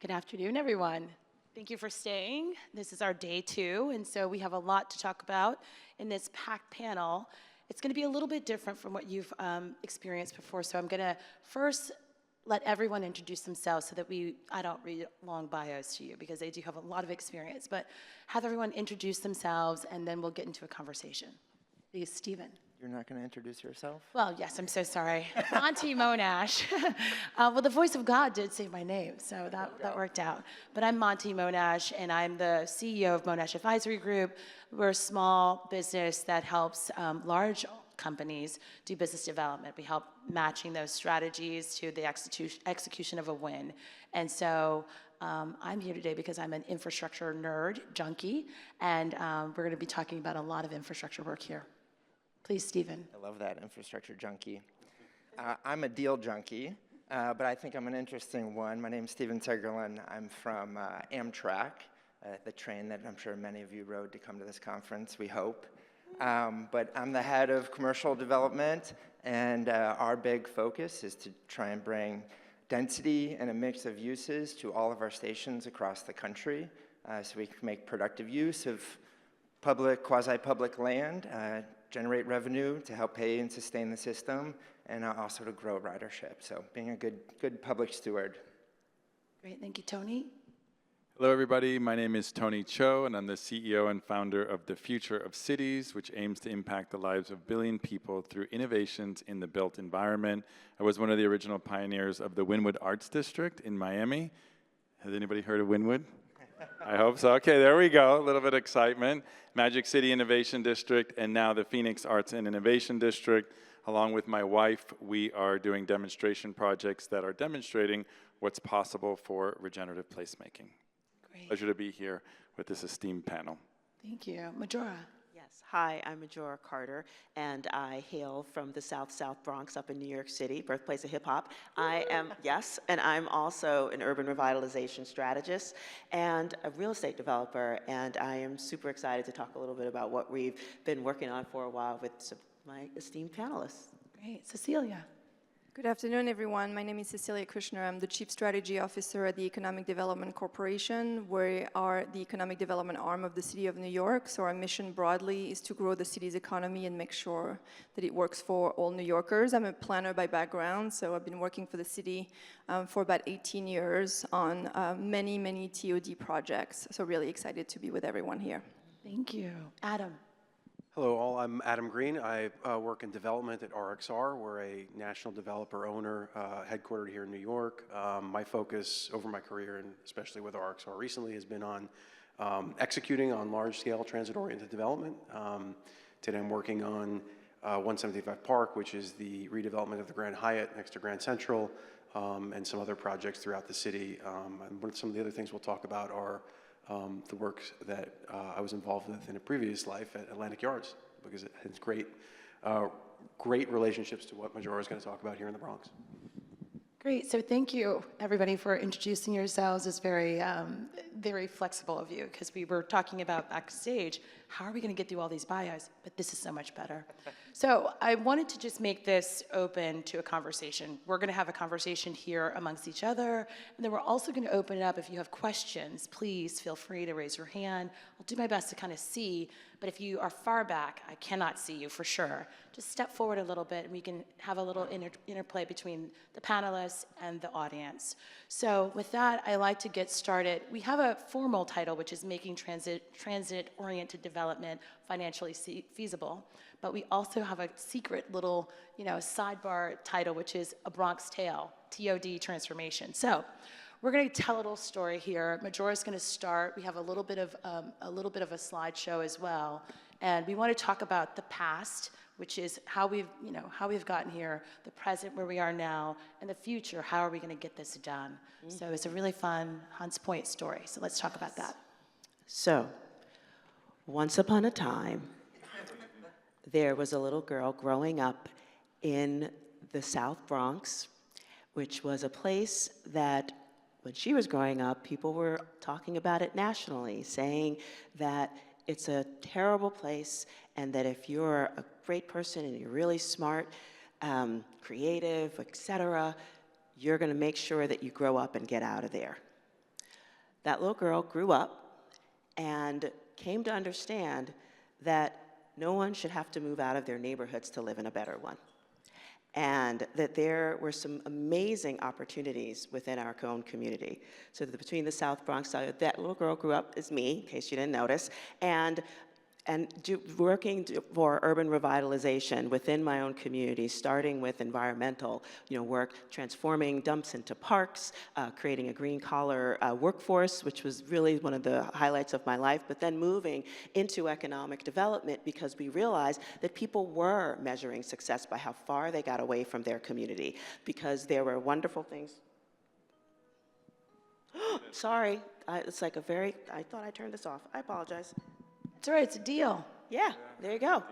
Good afternoon, everyone. Thank you for staying. This is our day 2, and so we have a lot to talk about in this packed panel. It's going to be a little bit different from what you've experienced before, so I'm going to first let everyone introduce themselves so that I don't read long bios to you because they do have a lot of experience, but have everyone introduce themselves, and then we'll get into a conversation. Please, Stephen. You're not going to introduce yourself? Well, yes, I'm so sorry. Monte Monash. Well, the voice of God did say my name, so that worked out. But I'm Monte Monash, and I'm the CEO of Monash Advisory Group. We're a small business that helps large companies do business development. We help matching those strategies to the execution of a win. And so I'm here today because I'm an infrastructure nerd, junkie, and we're going to be talking about a lot of infrastructure work here. Please, Stephen. I love that, infrastructure junkie. I'm a deal junkie, but I think I'm an interesting one. My name's Stephen Segerlin. I'm from Amtrak, the train that I'm sure many of you rode to come to this conference, we hope. But I'm the head of commercial development, and our big focus is to try and bring density and a mix of uses to all of our stations across the country, so we can make productive use of public, quasi-public land, generate revenue to help pay and sustain the system, and also to grow ridership. So being a good public steward. Great, thank you, Tony. Hello, everybody. My name is Tony Cho, and I'm the CEO and founder of The Future of Cities, which aims to impact the lives of 1 billion people through innovations in the built environment. I was one of the original pioneers of the Wynwood Arts District in Miami. Has anybody heard of Wynwood? I hope so. Okay, there we go. A little bit of excitement. Magic City Innovation District, and now the Phoenix Arts and Innovation District. Along with my wife, we are doing demonstration projects that are demonstrating what's possible for regenerative placemaking. Great. Pleasure to be here with this esteemed panel. Thank you. Majora. Yes. Hi, I'm Majora Carter, and I hail from the South Bronx up in New York City, birthplace of hip hop. And I'm also an urban revitalization strategist and a real estate developer, and I am super excited to talk a little bit about what we've been working on for a while with my esteemed panelists. Great. Cecilia. Good afternoon, everyone. My name is Cecilia Kushner. I'm the Chief Strategy Officer at the Economic Development Corporation. We are the economic development arm of the City of New York. So our mission broadly is to grow the city's economy and make sure that it works for all New Yorkers. I'm a planner by background, so I've been working for the city for about 18 years on many TOD projects. So really excited to be with everyone here. Thank you. Adam. Hello all, I'm Adam Greene. I work in development at RXR. We're a national developer owner headquartered here in New York. My focus over my career, and especially with RXR recently, has been on executing on large-scale transit-oriented development. Today I'm working on 175 Park, which is the redevelopment of the Grand Hyatt next to Grand Central, and some other projects throughout the city. And some of the other things we'll talk about are the work that I was involved with in a previous life at Atlantic Yards, because it has great relationships to what Majora is going to talk about here in the Bronx. Great, so thank you, everybody, for introducing yourselves. It's very, very flexible of you, because we were talking about backstage, how are we going to get through all these bios? But this is so much better. So I wanted to just make this open to a conversation. We're going to have a conversation here amongst each other, and then we're also going to open it up. If you have questions, please feel free to raise your hand. I'll do my best to kind of see, but if you are far back, I cannot see you for sure. Just step forward a little bit, and we can have a little interplay between the panelists and the audience. So with that, I like to get started. We have a formal title, which is Making Transit-Oriented Development Financially Feasible, but we also have a secret little, sidebar title, which is A Bronx Tale, TOD Transformation. So we're going to tell a little story here. Majora's going to start. We have a little bit of a slideshow as well, and we want to talk about the past, which is how we've gotten here, the present where we are now, and the future. How are we going to get this done? So it's a really fun Hunts Point story. So let's talk about that. So, once upon a time, there was a little girl growing up in the South Bronx, which was a place that, when she was growing up, people were talking about it nationally, saying that it's a terrible place, and that if you're a great person and you're really smart, creative, etc., you're going to make sure that you grow up and get out of there. that little girl grew up and came to understand that no one should have to move out of their neighborhoods to live in a better one. And that there were some amazing opportunities within our own community. So that between the South Bronx, that little girl grew up as me, in case you didn't notice, and working for urban revitalization within my own community, starting with environmental work, transforming dumps into parks, creating a green collar workforce, which was really one of the highlights of my life, but then moving into economic development because we realized that people were measuring success by how far they got away from their community, because there were wonderful things. Sorry, it's like I thought I turned this off. I apologize. It's all right, it's a deal. Yeah, there you go.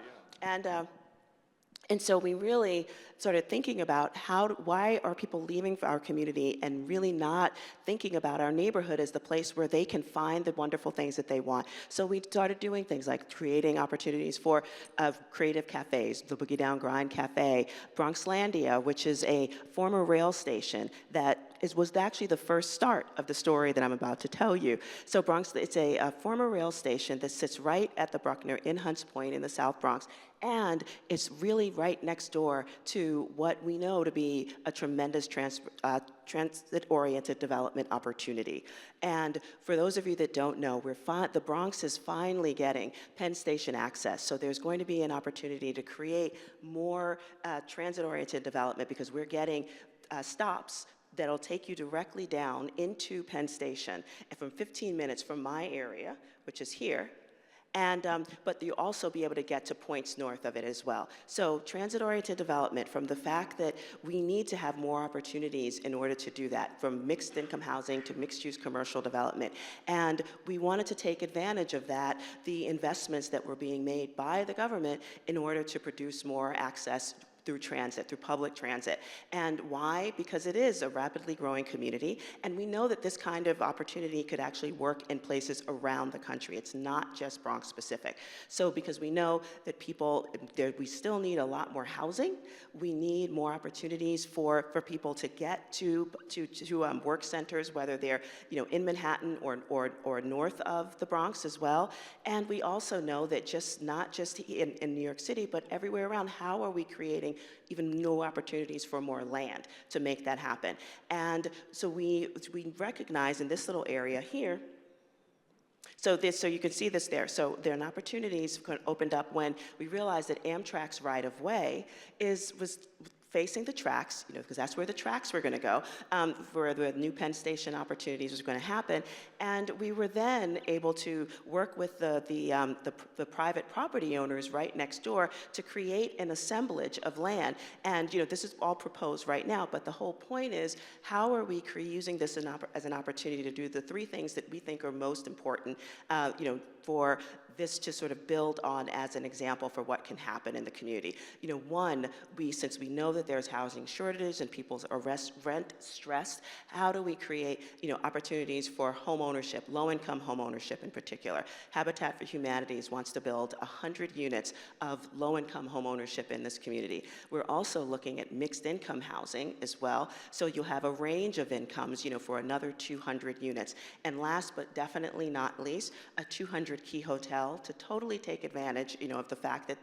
And so we really started thinking about why are people leaving our community and really not thinking about our neighborhood as the place where they can find the wonderful things that they want. So we started doing things like creating opportunities for creative cafes, the Boogie Down Grind Cafe, Bronxlandia, which is a former rail station that was actually the first start of the story that I'm about to tell you. So it's a former rail station that sits right at the Bruckner in Hunts Point in the South Bronx, and it's really right next door to what we know to be a tremendous transit-oriented development opportunity. And for those of you that don't know, the Bronx is finally getting Penn Station access. So there's going to be an opportunity to create more transit-oriented development because we're getting stops that'll take you directly down into Penn Station, and from 15 minutes from my area, which is here, but you'll also be able to get to points north of it as well. So transit-oriented development, from the fact that we need to have more opportunities in order to do that, from mixed income housing to mixed-use commercial development. And we wanted to take advantage of that, the investments that were being made by the government in order to produce more access through transit, through public transit. And why? Because it is a rapidly growing community, and we know that this kind of opportunity could actually work in places around the country. It's not just Bronx specific. So because we know that we still need a lot more housing, we need more opportunities for people to get to work centers, whether they're in Manhattan or north of the Bronx as well. And we also know that not just in New York City, but everywhere around, how are we creating even new opportunities for more land to make that happen? And so we recognize in this little area here, so you can see this there. So there are opportunities opened up when we realized that Amtrak's right-of-way was facing the tracks, because that's where the tracks were going to go, where the new Penn Station opportunities was going to happen. And we were then able to work with the private property owners right next door to create an assemblage of land. And this is all proposed right now, but the whole point is, how are we using this as an opportunity to do the three things that we think are most important, for this to sort of build on as an example for what can happen in the community. One, since we know that there's housing shortages and people are rent stressed, how do we create, opportunities for home ownership, low-income home ownership in particular? Habitat for Humanity wants to build 100 units of low-income home ownership in this community. We're also looking at mixed-income housing as well, so you'll have a range of incomes, for another 200 units. And last but definitely not least, a 200-key hotel to totally take advantage, of the fact that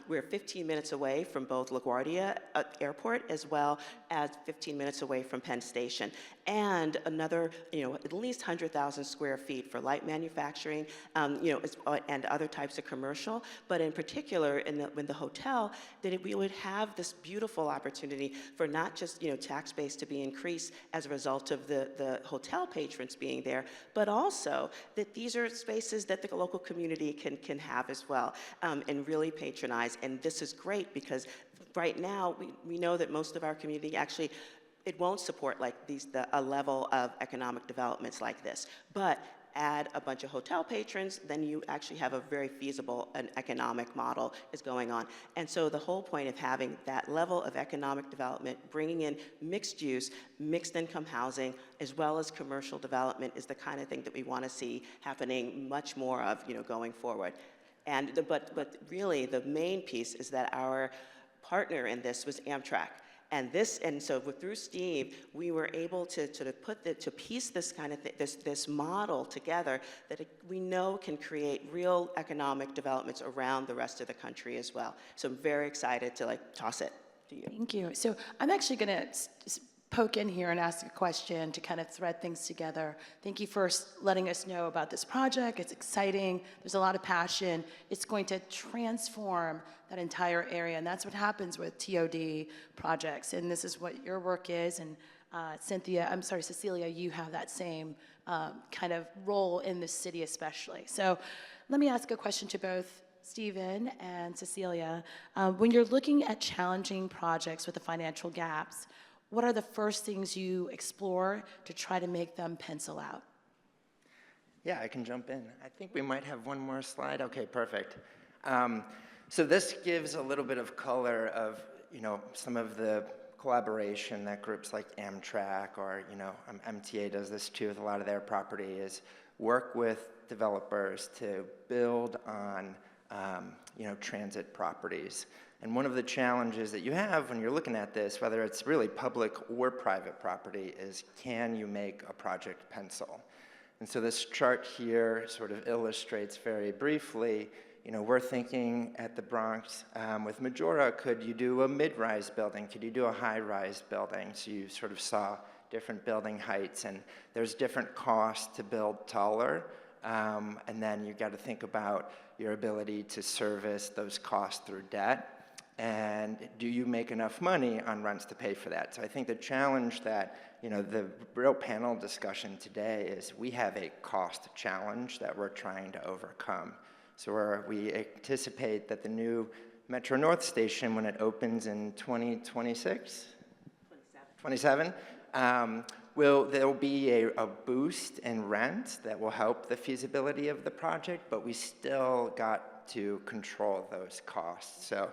we're 15 minutes away from both LaGuardia Airport as well as 15 minutes away from Penn Station. And another, at least 100,000 square feet for light manufacturing, and other types of commercial. But in particular, in the hotel, that we would have this beautiful opportunity for not just, tax base to be increased as a result of the hotel patrons being there, but also that these are spaces that the local community can have as well, and really patronize. And this is great because right now we know that most of our community actually, it won't support like a level of economic developments like this. But add a bunch of hotel patrons, then you actually have a very feasible and economic model is going on. And so the whole point of having that level of economic development, bringing in mixed use, mixed income housing, as well as commercial development is the kind of thing that we want to see happening much more of, going forward. But really the main piece is that our partner in this was Amtrak. And so through Steve, we were able to sort of to piece this kind of this model together that we know can create real economic developments around the rest of the country as well. So I'm very excited to like toss it to you. Thank you. So I'm actually going to poke in here and ask a question to kind of thread things together. Thank you for letting us know about this project. It's exciting. There's a lot of passion. It's going to transform that entire area, and that's what happens with TOD projects. And this is what your work is. And Cecilia, you have that same kind of role in the city especially. So let me ask a question to both Stephen and Cecilia. When you're looking at challenging projects with the financial gaps, what are the first things you explore to try to make them pencil out? Yeah, I can jump in. I think we might have one more slide. Okay, perfect. So this gives a little bit of color of, some of the collaboration that groups like Amtrak or, MTA does this too with a lot of their property, is work with developers to build on, transit properties. And one of the challenges that you have when you're looking at this, whether it's really public or private property, is can you make a project pencil? And so this chart here sort of illustrates very briefly, we're thinking at the Bronx with Majora, could you do a mid-rise building? Could you do a high-rise building? So you sort of saw different building heights, and there's different costs to build taller. And then you've got to think about your ability to service those costs through debt. And do you make enough money on rents to pay for that? So I think the challenge that, the real panel discussion today is we have a cost challenge that we're trying to overcome. So we anticipate that the new Metro North station, when it opens in 2026? 27. There will be a boost in rent that will help the feasibility of the project, but we still got to control those costs. So,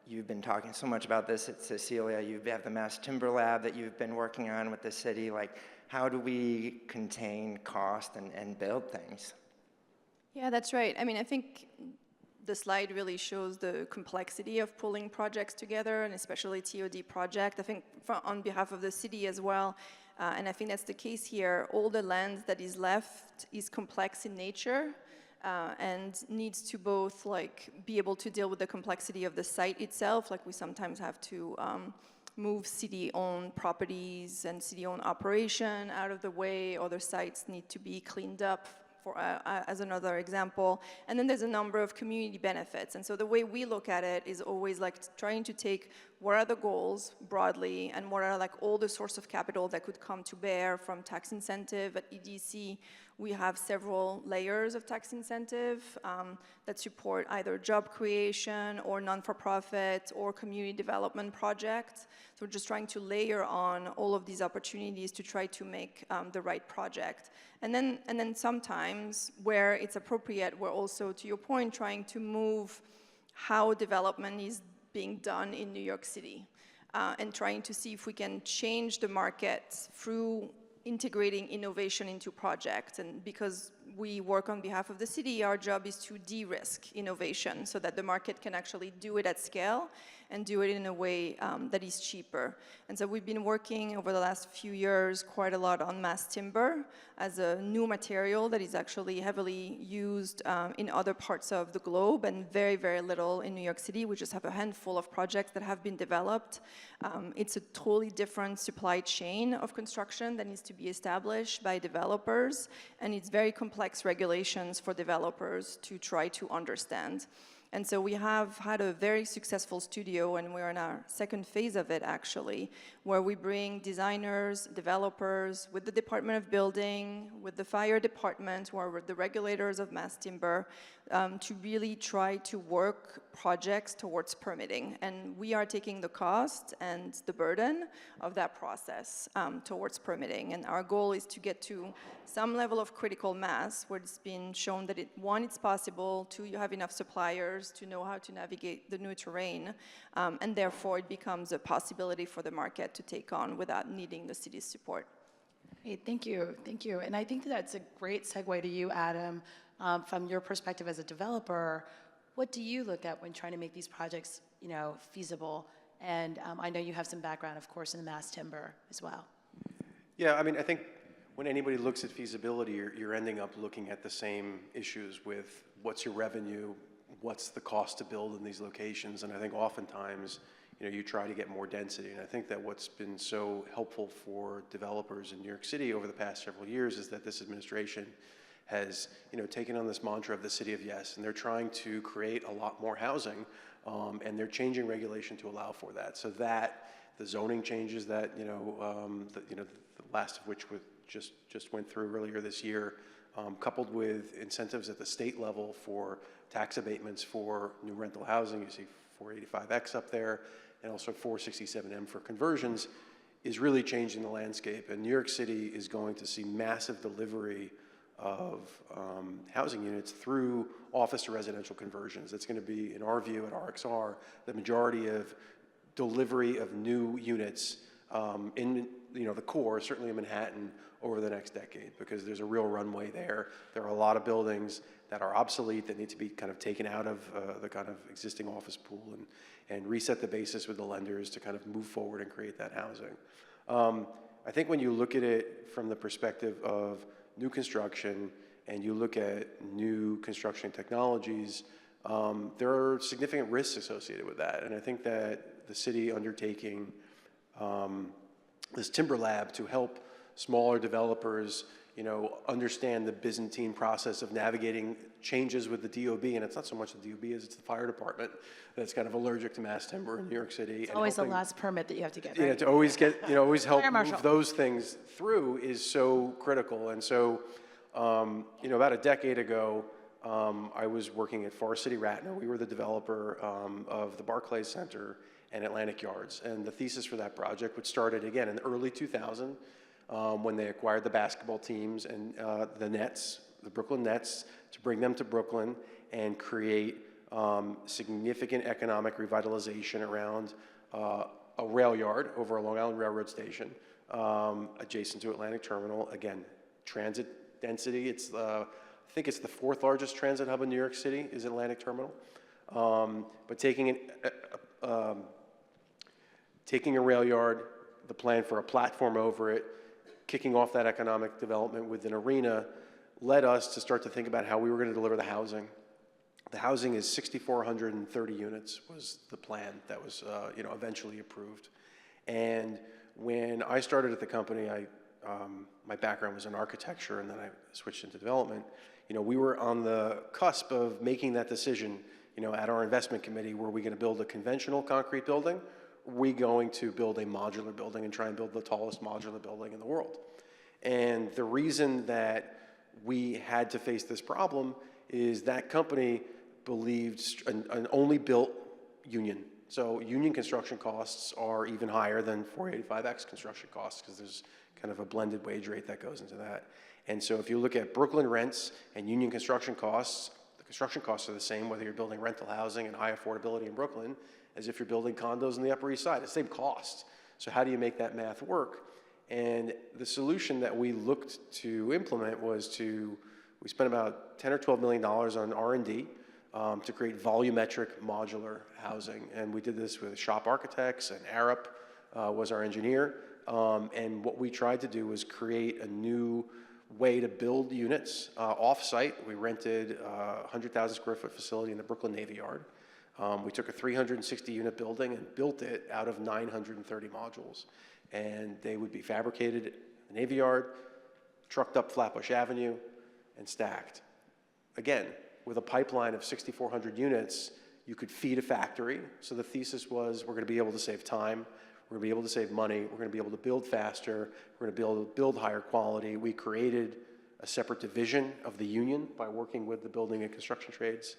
you've been talking so much about this at Cecilia. You have the Mass Timber Lab that you've been working on with the city. Like, how do we contain cost and build things? Yeah, that's right. I mean, I think the slide really shows the complexity of pulling projects together, and especially TOD project. I think on behalf of the city as well, and I think that's the case here, all the land that is left is complex in nature. And needs to both be able to deal with the complexity of the site itself, like we sometimes have to move city-owned properties and city-owned operation out of the way. Other sites need to be cleaned up, as another example. And then there's a number of community benefits. And so the way we look at it is always trying to take what are the goals broadly and what are all the source of capital that could come to bear from tax incentive. At EDC, we have several layers of tax incentive that support either job creation or non-for-profit or community development projects. So we're just trying to layer on all of these opportunities to try to make the right project. And then sometimes where it's appropriate, we're also, to your point, trying to move how development is being done in New York City and trying to see if we can change the market through integrating innovation into projects. And because we work on behalf of the city, our job is to de-risk innovation so that the market can actually do it at scale and do it in a way that is cheaper. And so we've been working over the last few years quite a lot on mass timber as a new material that is actually heavily used in other parts of the globe and very, very little in New York City. We just have a handful of projects that have been developed. It's a totally different supply chain of construction that needs to be established by developers, and it's very complex regulations for developers to try to understand. And so we have had a very successful studio, and we're in our second phase of it actually, where we bring designers, developers, with the Department of Building, with the fire department, who are the regulators of mass timber, to really try to work projects towards permitting. And we are taking the cost and the burden of that process towards permitting. And our goal is to get to some level of critical mass where it's been shown that one, it's possible, two, you have enough suppliers to know how to navigate the new terrain, and therefore it becomes a possibility for the market to take on without needing the city's support. Hey, thank you. And I think that's a great segue to you, Adam. From your perspective as a developer, what do you look at when trying to make these projects, feasible? And I know you have some background, of course, in mass timber as well. Yeah, I mean, I think when anybody looks at feasibility, you're ending up looking at the same issues with what's your revenue, what's the cost to build in these locations, and I think oftentimes, you try to get more density. And I think that what's been so helpful for developers in New York City over the past several years is that this administration has, taken on this mantra of the city of yes, and they're trying to create a lot more housing, and they're changing regulation to allow for that. So that the zoning changes that, the last of which just went through earlier this year, coupled with incentives at the state level for tax abatements for new rental housing. You see 485X up there, and also 467M for conversions, is really changing the landscape. And New York City is going to see massive delivery of housing units through office to residential conversions. That's going to be, in our view at RXR, the majority of delivery of new units in the core, certainly in Manhattan, over the next decade, because there's a real runway there. There are a lot of buildings that are obsolete that need to be kind of taken out of the kind of existing office pool and reset the basis with the lenders to kind of move forward and create that housing. I think when you look at it from the perspective of new construction and you look at new construction technologies, there are significant risks associated with that. And I think that the city undertaking this timber lab to help smaller developers, understand the Byzantine process of navigating changes with the DOB, and it's not so much the DOB as it's the fire department that's kind of allergic to mass timber in New York City. It's always the last permit that you have to get, right? Yeah, to always get, always help Fire marshal. move those things through is so critical. And so, about a decade ago, I was working at Forest City Ratner. We were the developer of the Barclays Center and Atlantic Yards. And the thesis for that project, which started again in the early 2000s, when they acquired the basketball teams and the Nets, the Brooklyn Nets, to bring them to Brooklyn and create significant economic revitalization around a rail yard over a Long Island Railroad station adjacent to Atlantic Terminal. Again, transit density. I think it's the fourth largest transit hub in New York City is Atlantic Terminal. But taking a rail yard, the plan for a platform over it, kicking off that economic development with an arena, led us to start to think about how we were going to deliver the housing. The housing is 6,430 units was the plan that was eventually approved. And when I started at the company, my background was in architecture, and then I switched into development. We were on the cusp of making that decision, at our investment committee. Were we going to build a conventional concrete building? Were we going to build a modular building and try and build the tallest modular building in the world? And the reason that we had to face this problem is that company believed and only built union. So union construction costs are even higher than 485X construction costs because there's kind of a blended wage rate that goes into that. And so if you look at Brooklyn rents and union construction costs, the construction costs are the same whether you're building rental housing and high affordability in Brooklyn as if you're building condos on the Upper East Side. It's the same cost. So how do you make that math work? And the solution that we looked to implement was we spent about $10 or $12 million on R&D to create volumetric modular housing. And we did this with shop architects, and Arup was our engineer. And what we tried to do was create a new way to build units off-site. We rented a 100,000 square foot facility in the Brooklyn Navy Yard. We took a 360 unit building and built it out of 930 modules. And they would be fabricated at the Navy Yard, trucked up Flatbush Avenue, and stacked. Again, with a pipeline of 6,400 units, you could feed a factory. So the thesis was we're going to be able to save time, we're going to be able to save money, we're going to be able to build faster, we're going to be able to build higher quality. We created a separate division of the union by working with the building and construction trades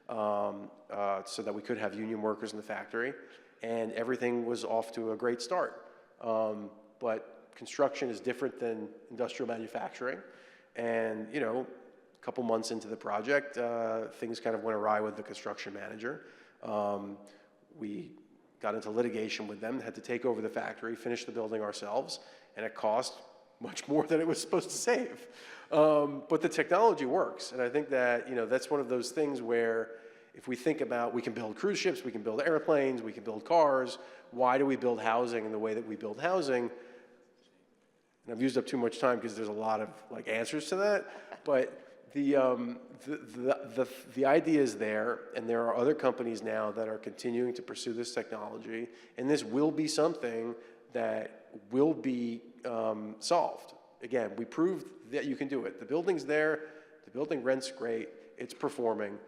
so that we could have union workers in the factory. And everything was off to a great start. But construction is different than industrial manufacturing. And, a couple months into the project, things kind of went awry with the construction manager. We got into litigation with them, had to take over the factory, finish the building ourselves, and it cost much more than it was supposed to save. But the technology works. And I think that, that's one of those things where if we think about, we can build cruise ships, we can build airplanes, we can build cars, why do we build housing in the way that we build housing? And I've used up too much time because there's a lot of like answers to that, but the idea is there, and there are other companies now that are continuing to pursue this technology, and this will be something that will be solved. Again, we proved that you can do it. The building's there, the building rent's great, it's performing.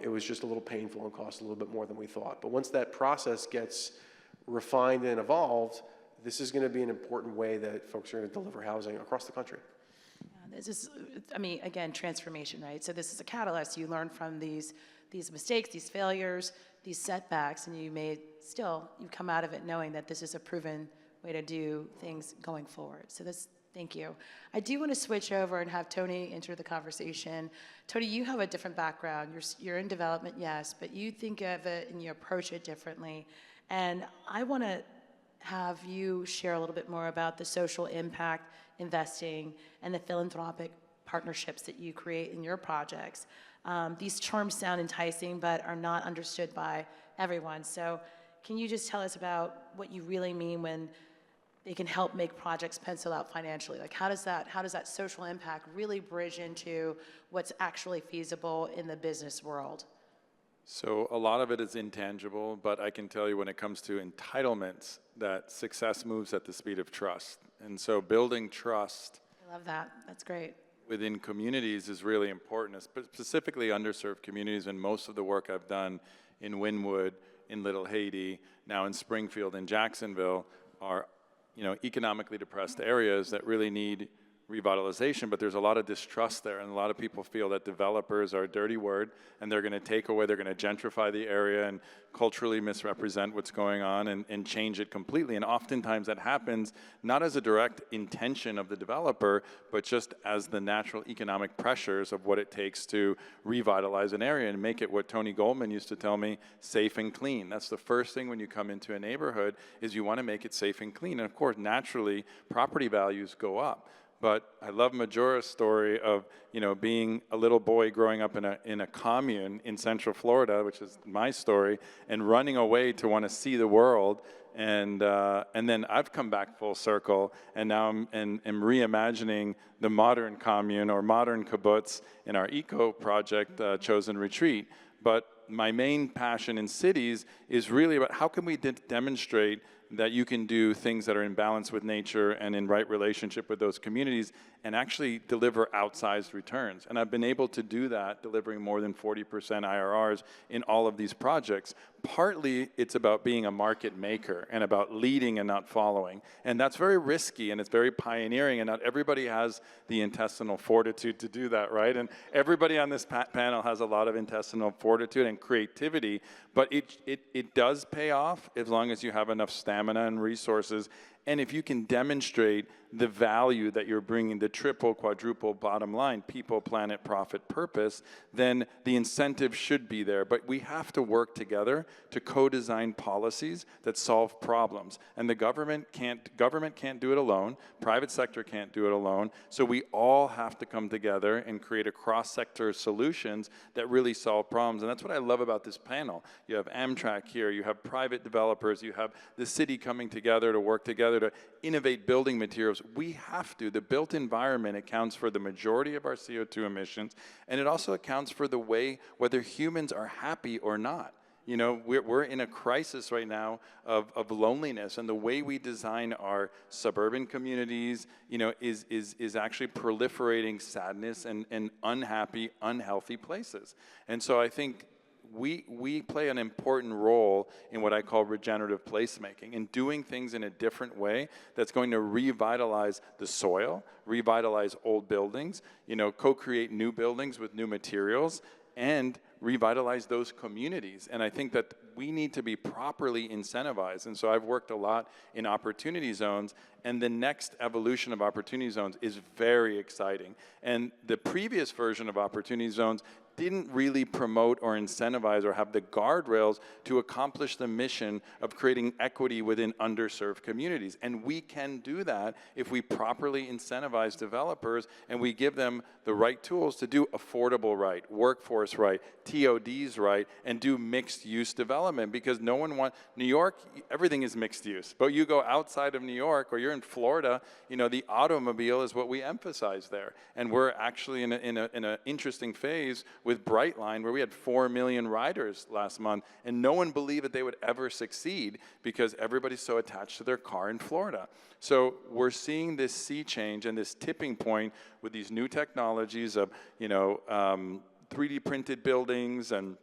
It was just a little painful and cost a little bit more than we thought. But once that process gets refined and evolved, this is going to be an important way that folks are going to deliver housing across the country. This is, I mean, again, transformation, right? So this is a catalyst. You learn from these mistakes, these failures, these setbacks, and you come out of it knowing that this is a proven way to do things going forward. So thank you. I do want to switch over and have Tony enter the conversation. Tony, you have a different background. You're in development, yes, but you think of it and you approach it differently. And I want to have you share a little bit more about the social impact investing and the philanthropic partnerships that you create in your projects. These terms sound enticing, but are not understood by everyone. So can you just tell us about what you really mean when they can help make projects pencil out financially? Like how does that social impact really bridge into what's actually feasible in the business world? So a lot of it is intangible, but I can tell you when it comes to entitlements that success moves at the speed of trust. And so building trust. I love that. That's great. Within communities is really important, specifically underserved communities, and most of the work I've done in Wynwood, in Little Haiti, now in Springfield and Jacksonville are, economically depressed areas that really need revitalization, but there's a lot of distrust there, and a lot of people feel that developers are a dirty word, and they're going to take away, they're going to gentrify the area and culturally misrepresent what's going on and change it completely. And oftentimes that happens not as a direct intention of the developer, but just as the natural economic pressures of what it takes to revitalize an area and make it what Tony Goldman used to tell me, safe and clean. That's the first thing when you come into a neighborhood is you want to make it safe and clean. And of course, naturally, property values go up. But I love Majora's story of, being a little boy growing up in a commune in Central Florida, which is my story, and running away to want to see the world. And then I've come back full circle, and now I'm reimagining the modern commune or modern kibbutz in our eco project, Chosen Retreat. But my main passion in cities is really about how can we demonstrate that you can do things that are in balance with nature and in right relationship with those communities and actually deliver outsized returns. And I've been able to do that, delivering more than 40% IRRs in all of these projects. Partly, it's about being a market maker and about leading and not following. And that's very risky and it's very pioneering, and not everybody has the intestinal fortitude to do that, right? And everybody on this panel has a lot of intestinal fortitude and creativity, but it does pay off as long as you have enough stamina and resources. And if you can demonstrate the value that you're bringing, the triple, quadruple bottom line, people, planet, profit, purpose, then the incentive should be there. But we have to work together to co-design policies that solve problems. And the government can't do it alone. Private sector can't do it alone. So we all have to come together and create a cross-sector solutions that really solve problems. And that's what I love about this panel. You have Amtrak here, you have private developers, you have the city coming together to work together to innovate building materials. We have to. The built environment accounts for the majority of our CO2 emissions, and it also accounts for the way whether humans are happy or not. We're in a crisis right now of loneliness, and the way we design our suburban communities, is actually proliferating sadness and unhappy, unhealthy places. And so I think we play an important role in what I call regenerative placemaking, in doing things in a different way that's going to revitalize the soil, revitalize old buildings, co-create new buildings with new materials, and revitalize those communities. And I think that we need to be properly incentivized. And so I've worked a lot in opportunity zones, and the next evolution of opportunity zones is very exciting. And the previous version of opportunity zones didn't really promote or incentivize or have the guardrails to accomplish the mission of creating equity within underserved communities. And we can do that if we properly incentivize developers and we give them the right tools to do affordable right, workforce right, TODs right, and do mixed use development, because no one wants, New York, everything is mixed use. But you go outside of New York or you're in Florida, you know, the automobile is what we emphasize there. And we're actually in an interesting phase with Brightline, where we had 4 million riders last month, and no one believed that they would ever succeed because everybody's so attached to their car in Florida. So we're seeing this sea change and this tipping point with these new technologies of, you know, 3D printed buildings and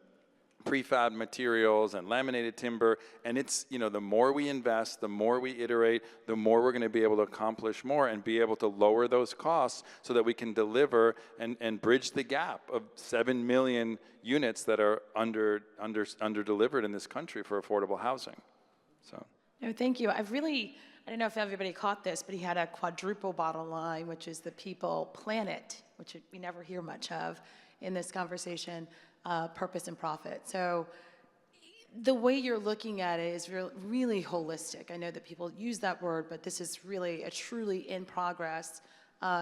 prefab materials and laminated timber, and it's, you know, the more we invest, the more we iterate, the more we're going to be able to accomplish more and be able to lower those costs so that we can deliver and bridge the gap of 7 million units that are under delivered in this country for affordable housing. So. No, thank you. I don't know if everybody caught this, but he had a quadruple bottom line, which is the people, planet, which we never hear much of in this conversation, purpose and profit. So the way you're looking at it is really holistic. I know that people use that word, but this is really a truly in progress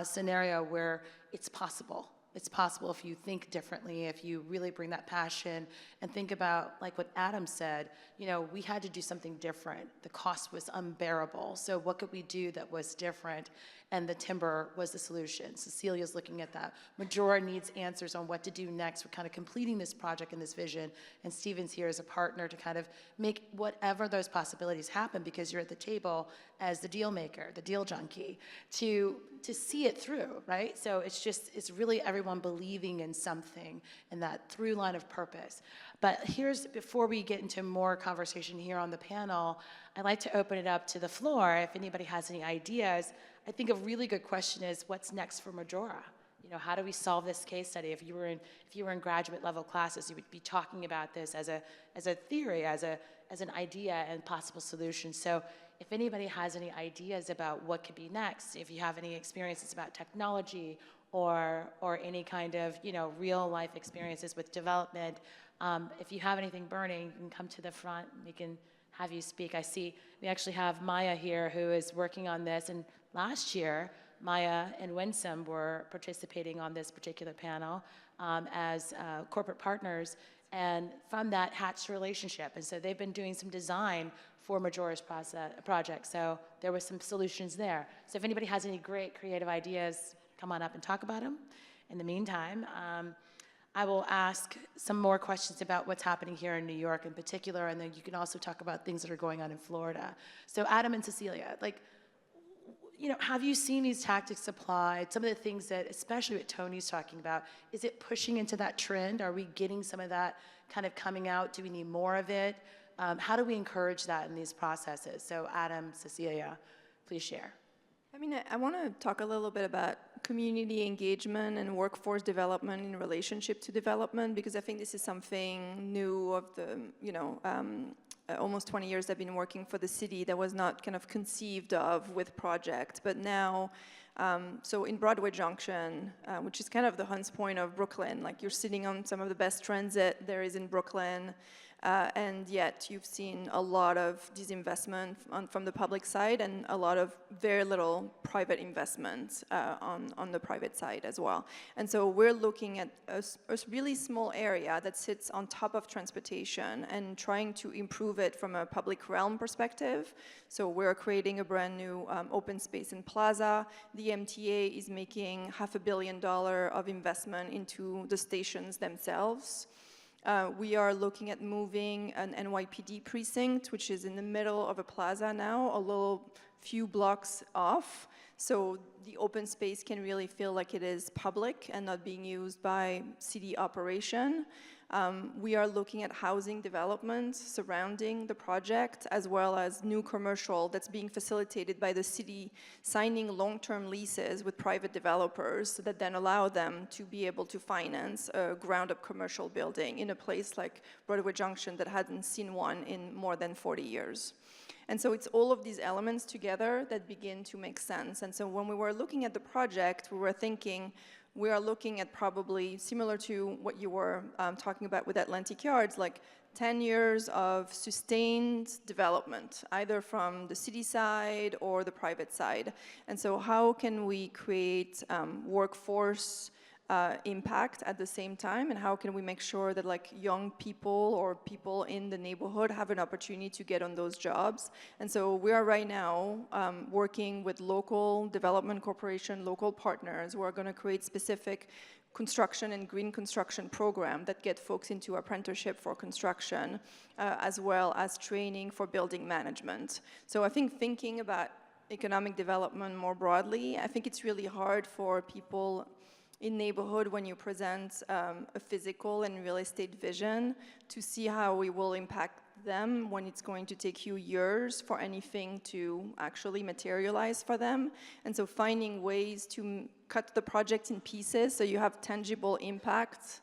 scenario where it's possible. It's possible if you think differently, if you really bring that passion and think about, like what Adam said, you know, we had to do something different. The cost was unbearable. So what could we do that was different? And the timber was the solution. Cecilia's looking at that. Majora needs answers on what to do next. We're kind of completing this project and this vision. And Steven's here as a partner to kind of make whatever those possibilities happen, because you're at the table as the deal maker, the deal junkie, to see it through, right? So it's really everyone believing in something and that through line of purpose. But before we get into more conversation here on the panel, I'd like to open it up to the floor. If anybody has any ideas, I think a really good question is, what's next for Majora? You know, how do we solve this case study? If you were in graduate level classes, you would be talking about this as a theory, as an idea and possible solution. So if anybody has any ideas about what could be next, if you have any experiences about technology or any kind of, you know, real life experiences with development, if you have anything burning, you can come to the front. We can have you speak. I see we actually have Maya here, who is working on this, and last year, Maya and Winsome were participating on this particular panel as corporate partners, and from that hatched a relationship. And so they've been doing some design for Majora's project, so there was some solutions there. So if anybody has any great creative ideas, come on up and talk about them. In the meantime, I will ask some more questions about what's happening here in New York in particular, and then you can also talk about things that are going on in Florida. So Adam and Cecilia, like, you know, have you seen these tactics applied? Some of the things that, especially what Tony's talking about, is it pushing into that trend? Are we getting some of that kind of coming out? Do we need more of it? How do we encourage that in these processes? So Adam, Cecilia, please share. I mean, I want to talk a little bit about community engagement and workforce development in relationship to development, because I think this is something new of the, you know, almost 20 years I've been working for the city that was not kind of conceived of with project, but now, so in Broadway Junction, which is kind of the Hunts Point of Brooklyn, like you're sitting on some of the best transit there is in Brooklyn, and yet you've seen a lot of disinvestment from the public side and a lot of very little private investment on the private side as well. And so we're looking at a really small area that sits on top of transportation and trying to improve it from a public realm perspective. So we're creating a brand new open space in Plaza. The MTA is making $500 million of investment into the stations themselves. We are looking at moving an NYPD precinct, which is in the middle of a plaza now, a few blocks off. So the open space can really feel like it is public and not being used by city operation. We are looking at housing development surrounding the project, as well as new commercial that's being facilitated by the city signing long-term leases with private developers that then allow them to be able to finance a ground-up commercial building in a place like Broadway Junction that hadn't seen one in more than 40 years. And so it's all of these elements together that begin to make sense. And so when we were looking at the project, we were thinking, we are looking at probably similar to what you were talking about with Atlantic Yards, like 10 years of sustained development, either from the city side or the private side. And so how can we create workforce impact at the same time, and how can we make sure that like young people or people in the neighborhood have an opportunity to get on those jobs? And so we are right now working with local development corporation, local partners. We're going to create specific construction and green construction program that get folks into apprenticeship for construction, as well as training for building management. So I think thinking about economic development more broadly, I think it's really hard for people in neighborhood when you present a physical and real estate vision to see how we will impact them when it's going to take you years for anything to actually materialize for them. And so finding ways to cut the project in pieces so you have tangible impact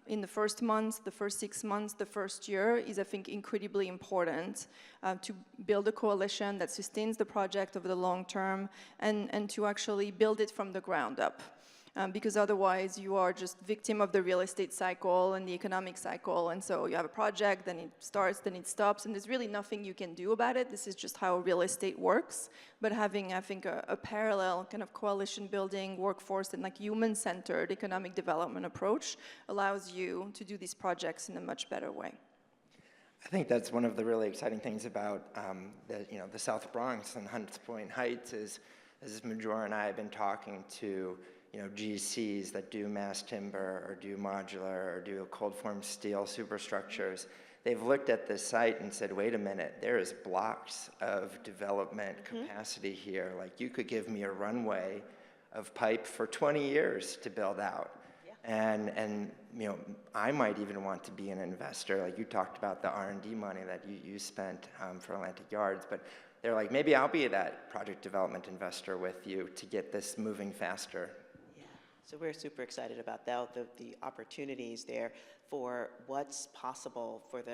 in the first months, the first 6 months, the first year is, I think, incredibly important to build a coalition that sustains the project over the long term and to actually build it from the ground up. Because otherwise you are just victim of the real estate cycle and the economic cycle, and so you have a project, then it starts, then it stops, and there's really nothing you can do about it. This is just how real estate works. But having, I think, a parallel kind of coalition building, workforce, and like human-centered economic development approach allows you to do these projects in a much better way. I think that's one of the really exciting things about the South Bronx and Hunts Point Heights is, as Majora and I have been talking to GCs that do mass timber or do modular or do cold form steel superstructures. They've looked at this site and said, wait a minute, there is blocks of development capacity here. Like, you could give me a runway of pipe for 20 years to build out. Yeah. And I might even want to be an investor. Like, you talked about the R&D money that you spent for Atlantic Yards, but they're like, maybe I'll be that project development investor with you to get this moving faster. So we're super excited about that, the opportunities there for what's possible for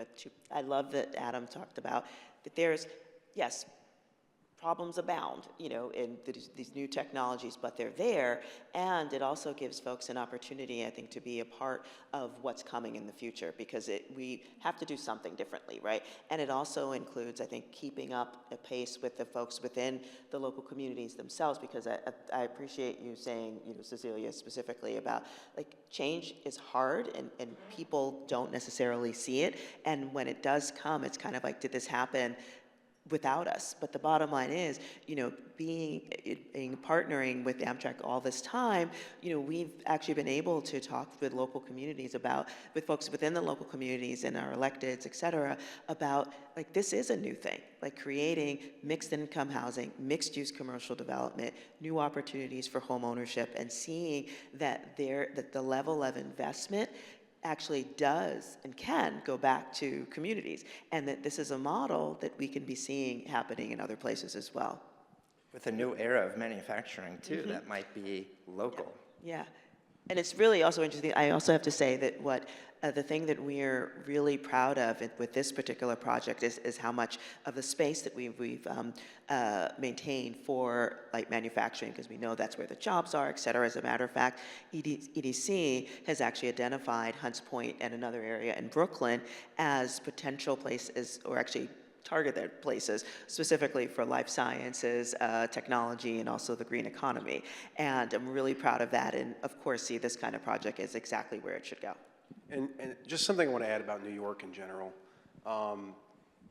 I love that Adam talked about that there's, yes, problems abound, in these new technologies, but they're there, and it also gives folks an opportunity, I think, to be a part of what's coming in the future, because we have to do something differently, right? And it also includes, I think, keeping up a pace with the folks within the local communities themselves, because I appreciate you saying, Cecilia, specifically about, like, change is hard, and people don't necessarily see it, and when it does come, it's kind of like, did this happen without us? But the bottom line is, partnering with Amtrak all this time, we've actually been able to talk with local communities with folks within the local communities and our electeds, et cetera, about, like, this is a new thing, like creating mixed income housing, mixed use commercial development, new opportunities for home ownership, and seeing that the level of investment actually does and can go back to communities, and that this is a model that we can be seeing happening in other places as well. With a new era of manufacturing, too, that might be local. Yeah. And it's really also interesting. I also have to say that the thing that we're really proud of with this particular project is how much of the space that we've maintained for light manufacturing, because we know that's where the jobs are, et cetera. As a matter of fact, EDC has actually identified Hunts Point and another area in Brooklyn as potential places, or actually targeted places, specifically for life sciences, technology, and also the green economy. And I'm really proud of that, and of course see this kind of project as exactly where it should go. And just something I want to add about New York in general.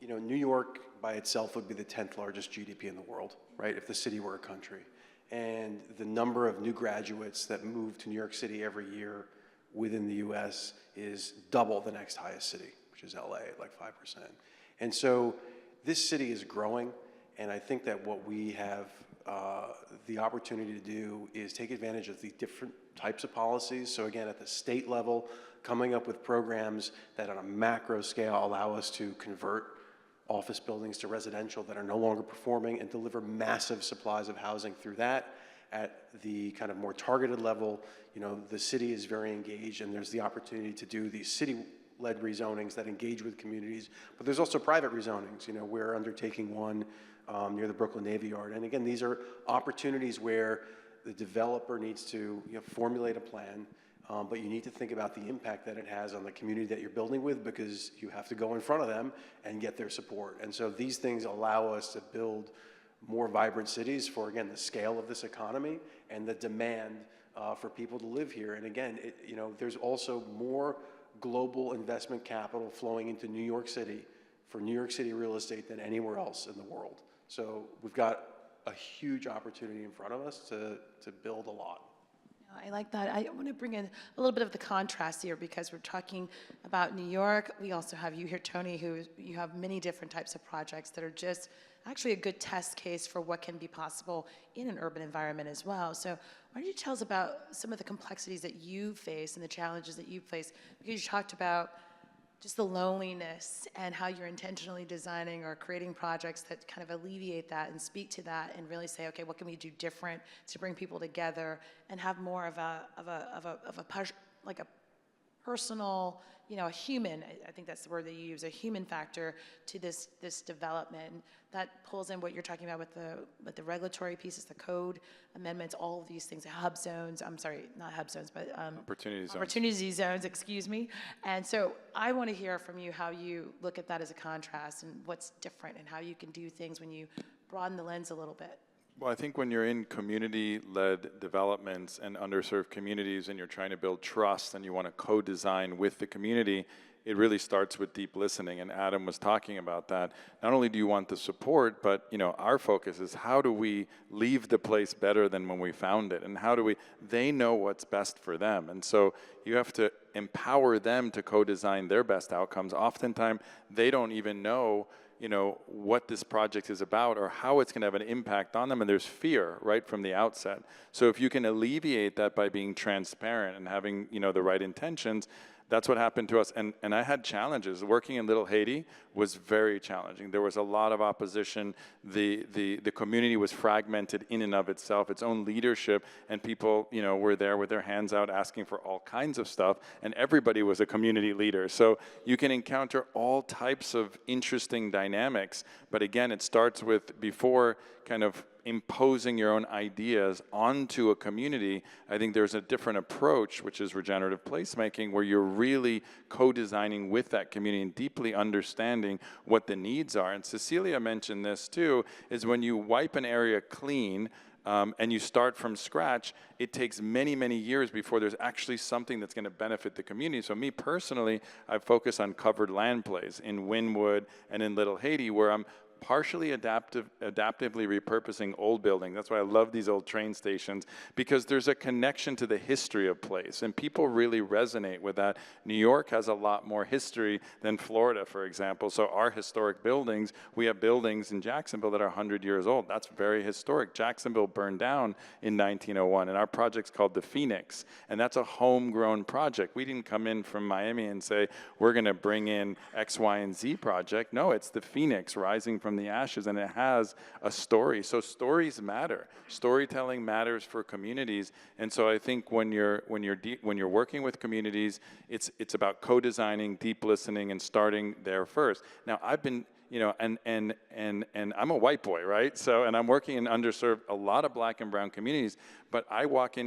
New York by itself would be the 10th largest GDP in the world, right, if the city were a country. And the number of new graduates that move to New York City every year within the US is double the next highest city, which is LA, at like 5%. And so this city is growing, and I think that what we have the opportunity to do is take advantage of the different types of policies. So again, at the state level, coming up with programs that on a macro scale allow us to convert office buildings to residential that are no longer performing and deliver massive supplies of housing through that. At the kind of more targeted level, the city is very engaged, and there's the opportunity to do these city-led rezonings that engage with communities, but there's also private rezonings. We're undertaking one near the Brooklyn Navy Yard, and again, these are opportunities where the developer needs to formulate a plan, but you need to think about the impact that it has on the community that you're building with, because you have to go in front of them and get their support. And so these things allow us to build more vibrant cities for, again, the scale of this economy and the demand for people to live here. And again, there's also more global investment capital flowing into New York City for New York City real estate than anywhere else in the world. So we've got a huge opportunity in front of us to build a lot. I like that. I want to bring in a little bit of the contrast here, because we're talking about New York. We also have you here, Tony, who you have many different types of projects that are just actually a good test case for what can be possible in an urban environment as well. So why don't you tell us about some of the complexities that you face and the challenges that you face? Because you talked about just the loneliness and how you're intentionally designing or creating projects that kind of alleviate that and speak to that and really say, okay, what can we do different to bring people together and have more of a personal, a human, I think that's the word that you use, a human factor to this development. That pulls in what you're talking about with the regulatory pieces, the code amendments, all of these things, hub zones, I'm sorry, not hub zones, but opportunity zones, excuse me. And so I want to hear from you how you look at that as a contrast and what's different and how you can do things when you broaden the lens a little bit. Well, I think when you're in community-led developments and underserved communities and you're trying to build trust and you want to co-design with the community, it really starts with deep listening, and Adam was talking about that. Not only do you want the support, but our focus is how do we leave the place better than when we found it, and how do they know what's best for them, and so you have to empower them to co-design their best outcomes. Oftentimes, they don't even know what this project is about or how it's going to have an impact on them, and there's fear right from the outset. So if you can alleviate that by being transparent and having the right intentions, that's what happened to us. And I had challenges. Working in Little Haiti was very challenging. There was a lot of opposition. The community was fragmented in and of itself, its own leadership, and people were there with their hands out asking for all kinds of stuff, and everybody was a community leader. So you can encounter all types of interesting dynamics, but again, it starts with, before kind of imposing your own ideas onto a community, I think there's a different approach, which is regenerative placemaking, where you're really co-designing with that community and deeply understanding what the needs are. And Cecilia mentioned this too, is when you wipe an area clean and you start from scratch, it takes many, many years before there's actually something that's going to benefit the community. So me personally, I focus on covered land plays in Wynwood and in Little Haiti, where I'm partially adaptively repurposing old buildings. That's why I love these old train stations, because there's a connection to the history of place, and people really resonate with that. New York has a lot more history than Florida, for example. So our historic buildings, we have buildings in Jacksonville that are 100 years old. That's very historic. Jacksonville burned down in 1901, and our project's called the Phoenix, and that's a homegrown project. We didn't come in from Miami and say, we're going to bring in X, Y, and Z project. No, it's the Phoenix rising from the ashes, and it has a story. So stories matter. Storytelling matters for communities, and so I think when you're working with communities, it's about co-designing, deep listening, and starting there first. Now, I've been and I'm a white boy, right? So, and I'm working in underserved, a lot of black and brown communities, but I've walked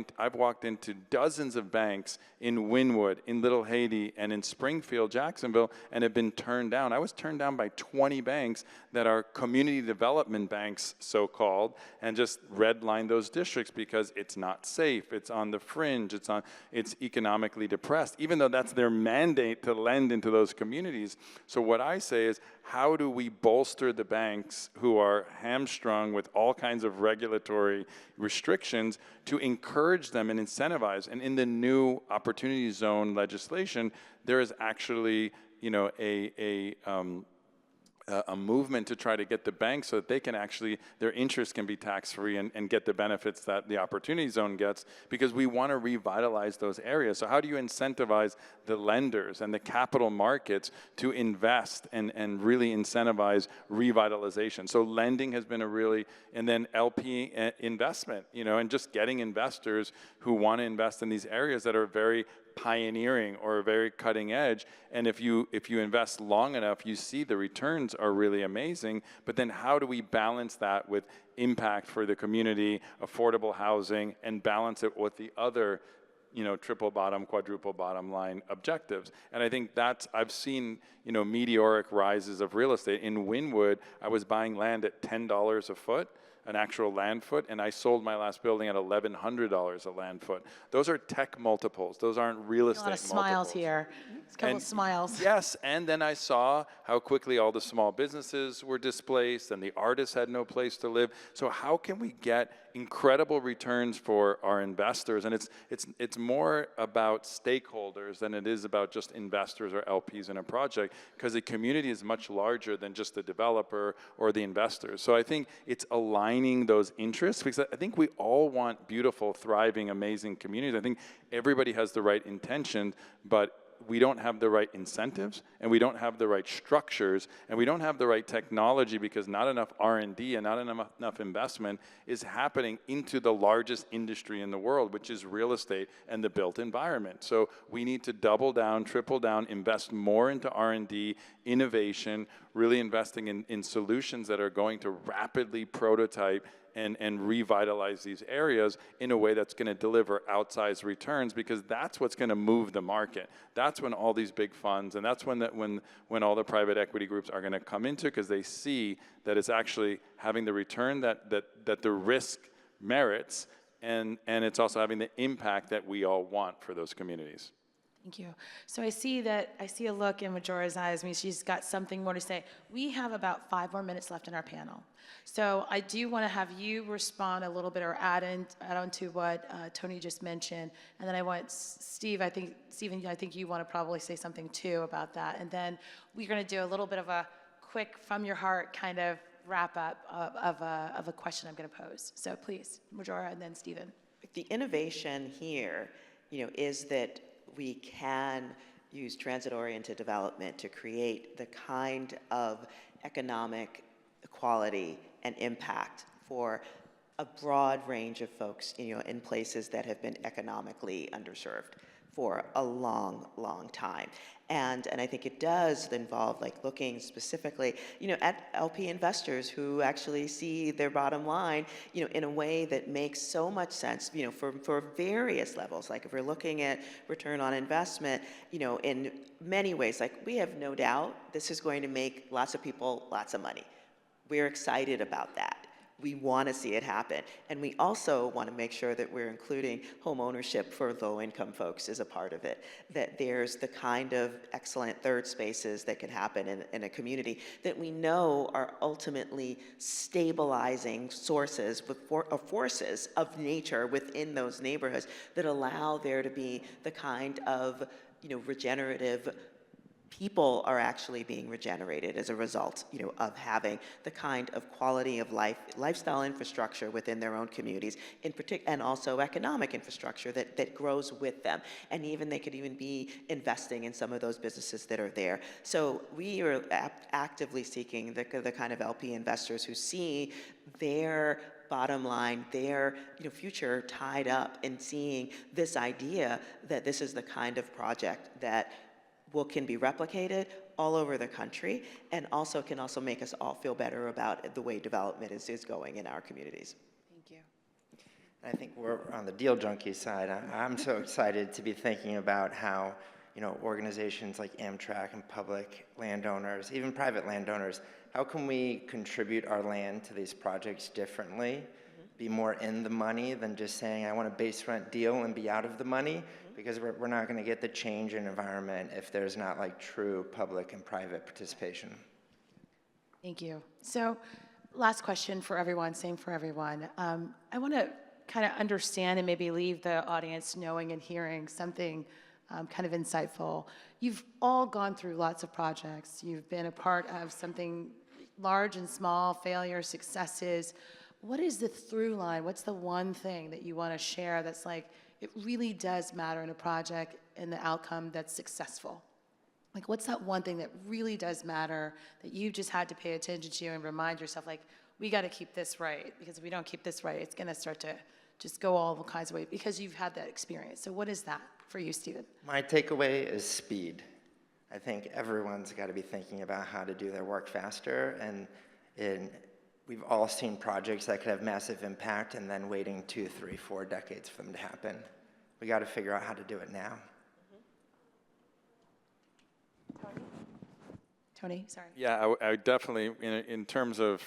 into dozens of banks in Wynwood, in Little Haiti, and in Springfield, Jacksonville, and have been turned down. I was turned down by 20 banks that are community development banks, so-called, and just redlined those districts because it's not safe, it's on the fringe, it's economically depressed, even though that's their mandate to lend into those communities. So what I say is, how do we bolster the banks who are hamstrung with all kinds of regulatory restrictions to encourage them and incentivize? And in the new opportunity zone legislation, there is actually, a movement to try to get the banks so that they can actually, their interest can be tax-free and get the benefits that the opportunity zone gets, because we want to revitalize those areas. So how do you incentivize the lenders and the capital markets to invest and really incentivize revitalization? So lending has been and then LP investment, and just getting investors who want to invest in these areas that are very pioneering or very cutting edge. And if you invest long enough, you see the returns are really amazing. But then how do we balance that with impact for the community, affordable housing, and balance it with the other, triple bottom, quadruple bottom line objectives? And I think I've seen, meteoric rises of real estate. In Wynwood, I was buying land at $10 a foot, an actual land foot, and I sold my last building at $1,100 a land foot. Those are tech multiples. Those aren't real estate A lot of multiples. smiles here. It's a couple of smiles. Yes, and then I saw how quickly all the small businesses were displaced and the artists had no place to live. So how can we get incredible returns for our investors? And it's more about stakeholders than it is about just investors or LPs in a project, because the community is much larger than just the developer or the investors. So I think it's aligning those interests, because I think we all want beautiful, thriving, amazing communities. I think everybody has the right intention, but we don't have the right incentives, and we don't have the right structures, and we don't have the right technology, because not enough R&D and not enough investment is happening into the largest industry in the world, which is real estate and the built environment. So we need to double down, triple down, invest more into R&D, innovation, really investing in solutions that are going to rapidly prototype and revitalize these areas in a way that's going to deliver outsized returns, because that's what's going to move the market. That's when all these big funds, and that's when all the private equity groups are going to come into, because they see that it's actually having the return that the risk merits, and it's also having the impact that we all want for those communities. Thank you. So I see a look in Majora's eyes. I mean, she's got something more to say. We have about 5 more minutes left in our panel. So I do want to have you respond a little bit, or add on to what Tony just mentioned. And then I want Stephen, I think you want to probably say something too about that. And then we're going to do a little bit of a quick, from your heart kind of wrap up of a question I'm going to pose. So please, Majora, and then Stephen. The innovation here, is that we can use transit-oriented development to create the kind of economic equality and impact for a broad range of folks, in places that have been economically underserved for a long, long time. And I think it does involve looking specifically, at LP investors who actually see their bottom line, in a way that makes so much sense, for various levels. Like if we're looking at return on investment, in many ways, we have no doubt this is going to make lots of people lots of money. We're excited about that. We want to see it happen. And we also want to make sure that we're including home ownership for low-income folks as a part of it, that there's the kind of excellent third spaces that can happen in a community that we know are ultimately stabilizing sources of forces of nature within those neighborhoods that allow there to be the kind of regenerative people are actually being regenerated as a result, of having the kind of quality of life, lifestyle infrastructure within their own communities, and also economic infrastructure that grows with them. And they could even be investing in some of those businesses that are there. So we are actively seeking the kind of LP investors who see their bottom line, their future tied up in seeing this idea that this is the kind of project that can be replicated all over the country, and can also make us all feel better about the way development is going in our communities. Thank you. I think we're on the deal junkie side. I'm so excited to be thinking about how, organizations like Amtrak and public landowners, even private landowners, how can we contribute our land to these projects differently, be more in the money than just saying, I want a base rent deal and be out of the money? Because we're not going to get the change in environment if there's not true public and private participation. Thank you. So last question for everyone, same for everyone. I want to kind of understand and maybe leave the audience knowing and hearing something kind of insightful. You've all gone through lots of projects. You've been a part of something large and small, failures, successes. What is the through line? What's the one thing that you want to share that's it really does matter in a project and the outcome that's successful? What's that one thing that really does matter that you just had to pay attention to and remind yourself, we got to keep this right, because if we don't keep this right, it's going to start to just go all kinds of ways, because you've had that experience. So what is that for you, Stephen? My takeaway is speed. I think everyone's got to be thinking about how to do their work faster, and we've all seen projects that could have massive impact and then waiting 2, 3, 4 decades for them to happen. We got to figure out how to do it now. Tony, sorry. Yeah, I would definitely, in terms of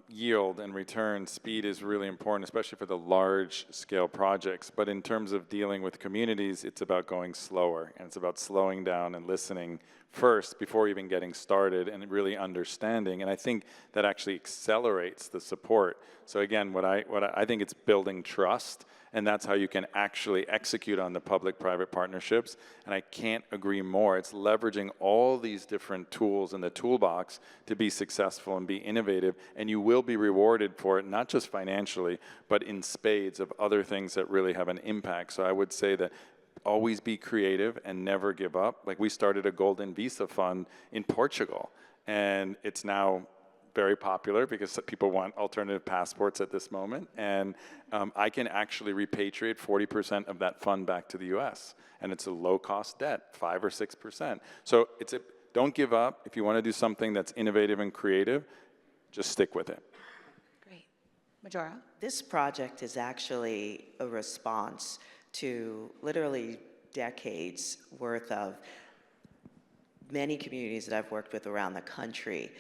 yield and return, speed is really important, especially for the large-scale projects. But in terms of dealing with communities, it's about going slower, and it's about slowing down and listening first before even getting started and really understanding. And I think that actually accelerates the support. So again, what I think it's building trust, and that's how you can actually execute on the public-private partnerships. And I can't agree more. It's leveraging all these different tools in the toolbox to be successful and be innovative, and you will be rewarded for it, not just financially, but in spades of other things that really have an impact. So I would say that always be creative and never give up. Like, we started a Golden Visa Fund in Portugal, and it's now very popular because people want alternative passports at this moment. And I can actually repatriate 40% of that fund back to the US. And it's a low-cost debt, 5 or 6%. So don't give up. If you want to do something that's innovative and creative, just stick with it. Great. Majora? This project is actually a response to literally decades worth of many communities that I've worked with around the country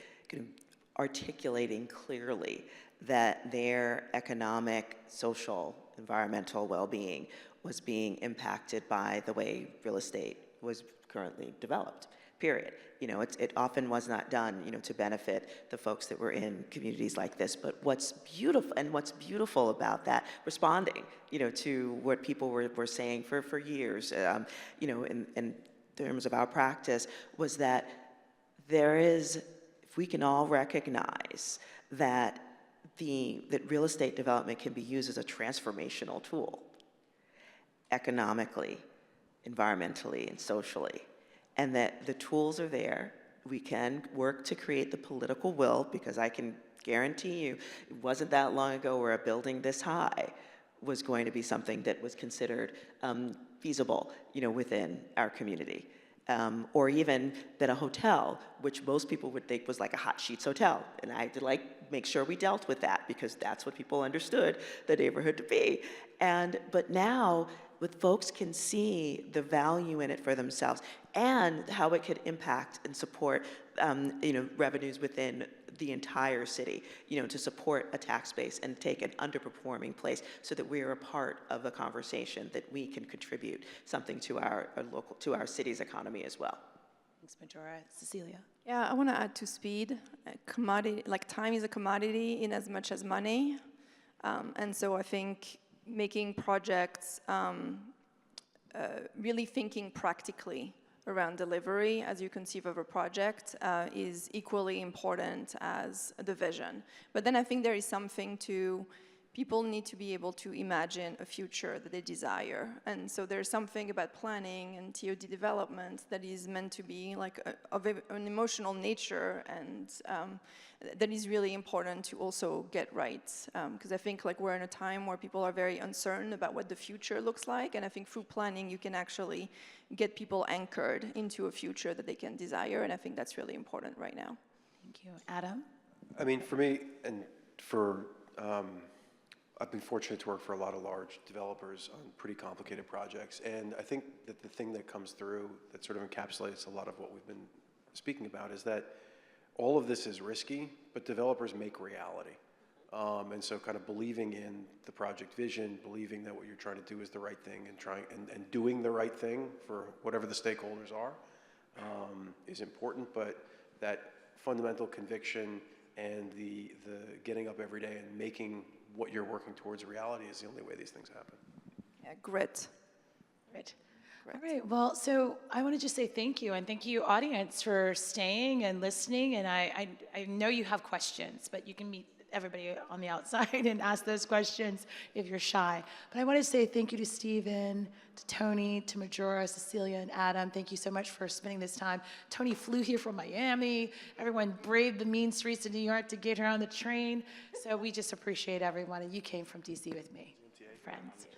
articulating clearly that their economic, social, environmental well-being was being impacted by the way real estate was currently developed, period. You know, it often was not done, to benefit the folks that were in communities like this. But what's beautiful about that, responding, to what people were saying for years, in terms of our practice, was that if we can all recognize that real estate development can be used as a transformational tool, economically, environmentally, and socially, and that the tools are there, we can work to create the political will, because I can guarantee you, it wasn't that long ago where a building this high was going to be something that was considered feasible, within our community. Or even that a hotel, which most people would think was like a hot sheets hotel. And I had to make sure we dealt with that, because that's what people understood the neighborhood to be. But now, with folks can see the value in it for themselves and how it could impact and support, revenues within the entire city, to support a tax base and take an underperforming place so that we are a part of a conversation that we can contribute something to our city's economy as well. Thanks, Majora. Cecilia? Yeah, I want to add to speed. Commodity, time is a commodity in as much as money. And so I think making projects, really thinking practically around delivery as you conceive of a project is equally important as the vision. But then I think there is something to, people need to be able to imagine a future that they desire. And so there's something about planning and TOD development that is meant to be of an emotional nature, and that is really important to also get right. Because I think we're in a time where people are very uncertain about what the future looks like, and I think through planning you can actually get people anchored into a future that they can desire, and I think that's really important right now. Thank you. Adam? I mean, for me, and for, I've been fortunate to work for a lot of large developers on pretty complicated projects, and I think that the thing that comes through that sort of encapsulates a lot of what we've been speaking about is that all of this is risky, but developers make reality. And so kind of believing in the project vision, believing that what you're trying to do is the right thing, and doing the right thing for whatever the stakeholders are is important, but that fundamental conviction and the getting up every day and making what you're working towards a reality is the only way these things happen. Yeah, grit. Great. All right, well, so I want to just say thank you, and thank you, audience, for staying and listening. And I know you have questions, but you can meet everybody on the outside and ask those questions if you're shy. But I want to say thank you to Stephen, to Tony, to Majora, Cecilia, and Adam. Thank you so much for spending this time. Tony flew here from Miami. Everyone braved the mean streets of New York to get here on the train. So we just appreciate everyone, and you came from DC with me, friends.